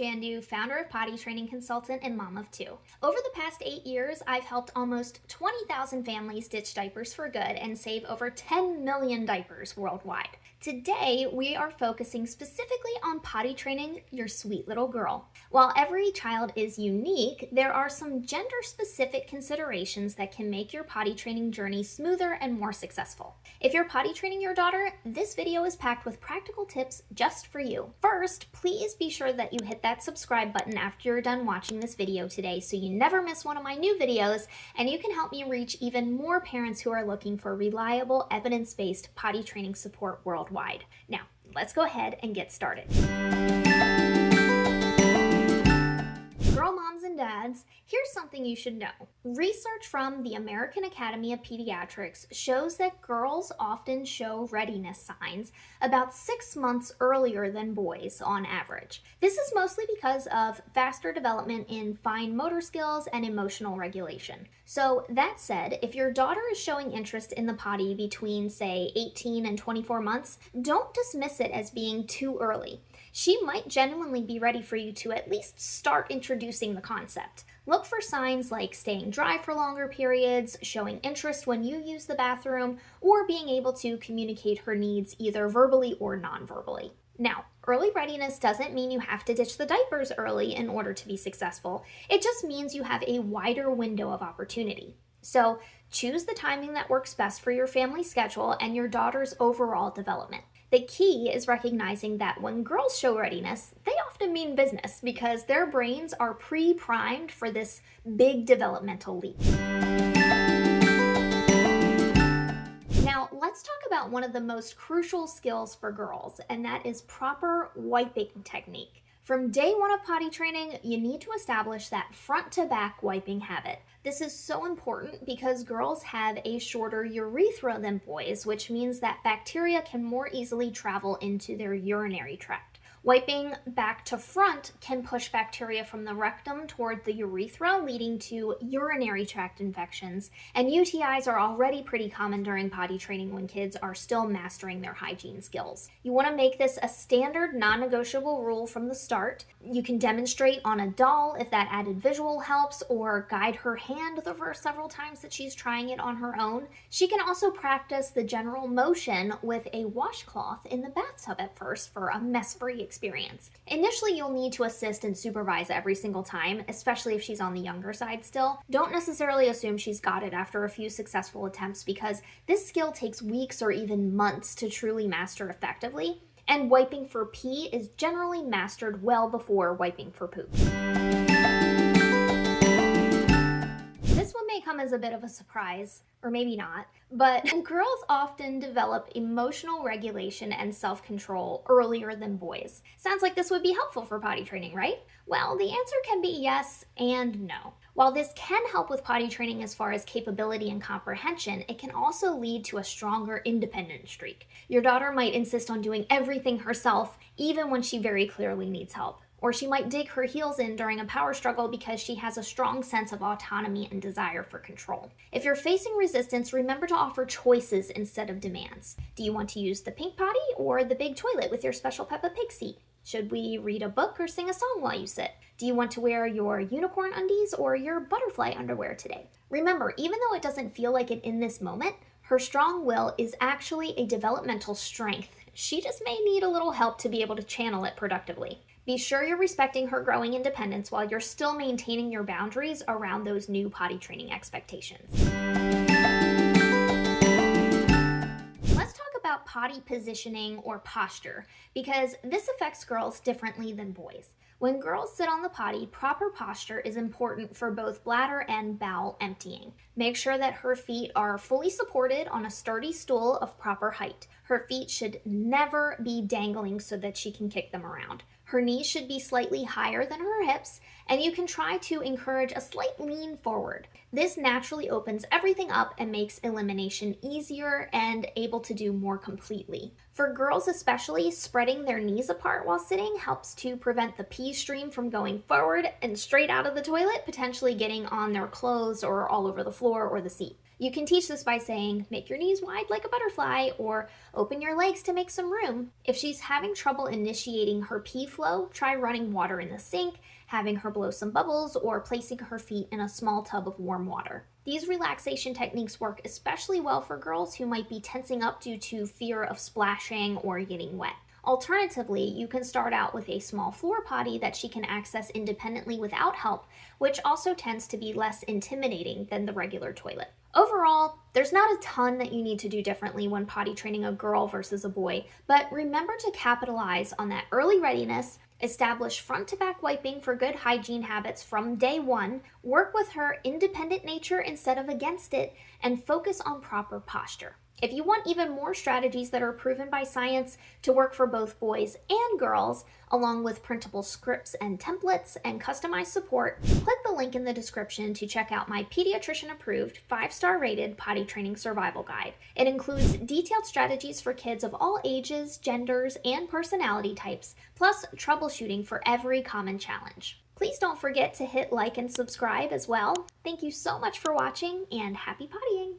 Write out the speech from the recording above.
Jandu, founder of Potty Training Consultant and mom of two. Over the past 8 years, I've helped almost 20,000 families ditch diapers for good and save over 10 million diapers worldwide. Today, we are focusing specifically on potty training your sweet little girl. While every child is unique, there are some gender-specific considerations that can make your potty training journey smoother and more successful. If you're potty training your daughter, this video is packed with practical tips just for you. First, please be sure that you hit that subscribe button after you're done watching this video today so you never miss one of my new videos, and you can help me reach even more parents who are looking for reliable, evidence-based potty training support worldwide. Now, let's go ahead and get started. Girl moms and dads, here's something you should know. Research from the American Academy of Pediatrics shows that girls often show readiness signs about 6 months earlier than boys on average. This is mostly because of faster development in fine motor skills and emotional regulation. So that said, if your daughter is showing interest in the potty between, say, 18 and 24 months, don't dismiss it as being too early. She might genuinely be ready for you to at least start introducing the concept. Look for signs like staying dry for longer periods, showing interest when you use the bathroom, or being able to communicate her needs either verbally or non-verbally. Now, early readiness doesn't mean you have to ditch the diapers early in order to be successful. It just means you have a wider window of opportunity. So, choose the timing that works best for your family schedule and your daughter's overall development. The key is recognizing that when girls show readiness, they often mean business because their brains are pre-primed for this big developmental leap. Now, let's talk about one of the most crucial skills for girls, and that is proper wiping technique. From day one of potty training, you need to establish that front-to-back wiping habit. This is so important because girls have a shorter urethra than boys, which means that bacteria can more easily travel into their urinary tract. Wiping back to front can push bacteria from the rectum toward the urethra, leading to urinary tract infections, and UTIs are already pretty common during potty training when kids are still mastering their hygiene skills. You want to make this a standard, non-negotiable rule from the start. You can demonstrate on a doll if that added visual helps, or guide her hand the first several times that she's trying it on her own. She can also practice the general motion with a washcloth in the bathtub at first for a mess-free experience. Initially, you'll need to assist and supervise every single time, especially if she's on the younger side still. Don't necessarily assume she's got it after a few successful attempts because this skill takes weeks or even months to truly master effectively, and wiping for pee is generally mastered well before wiping for poop. This one may come as a bit of a surprise, or maybe not, but girls often develop emotional regulation and self-control earlier than boys. Sounds like this would be helpful for potty training, right? Well, the answer can be yes and no. While this can help with potty training as far as capability and comprehension, it can also lead to a stronger independent streak. Your daughter might insist on doing everything herself, even when she very clearly needs help. Or she might dig her heels in during a power struggle because she has a strong sense of autonomy and desire for control. If you're facing resistance, remember to offer choices instead of demands. Do you want to use the pink potty or the big toilet with your special Peppa Pig seat? Should we read a book or sing a song while you sit? Do you want to wear your unicorn undies or your butterfly underwear today? Remember, even though it doesn't feel like it in this moment, her strong will is actually a developmental strength. She just may need a little help to be able to channel it productively. Be sure you're respecting her growing independence while you're still maintaining your boundaries around those new potty training expectations. Let's talk about potty positioning or posture, because this affects girls differently than boys. When girls sit on the potty, proper posture is important for both bladder and bowel emptying. Make sure that her feet are fully supported on a sturdy stool of proper height. Her feet should never be dangling so that she can kick them around. Her knees should be slightly higher than her hips, and you can try to encourage a slight lean forward. This naturally opens everything up and makes elimination easier and able to do more completely. For girls especially, spreading their knees apart while sitting helps to prevent the pee stream from going forward and straight out of the toilet, potentially getting on their clothes or all over the floor or the seat. You can teach this by saying, make your knees wide like a butterfly, or open your legs to make some room. If she's having trouble initiating her pee flow, try running water in the sink, having her blow some bubbles, or placing her feet in a small tub of warm water. These relaxation techniques work especially well for girls who might be tensing up due to fear of splashing or getting wet. Alternatively, you can start out with a small floor potty that she can access independently without help, which also tends to be less intimidating than the regular toilet. Overall, there's not a ton that you need to do differently when potty training a girl versus a boy, but remember to capitalize on that early readiness, establish front to back wiping for good hygiene habits from day one, work with her independent nature instead of against it, and focus on proper posture. If you want even more strategies that are proven by science to work for both boys and girls, along with printable scripts and templates and customized support, click the link in the description to check out my pediatrician-approved 5-star rated potty training survival guide. It includes detailed strategies for kids of all ages, genders, and personality types, plus troubleshooting for every common challenge. Please don't forget to hit like and subscribe as well. Thank you so much for watching, and happy pottying!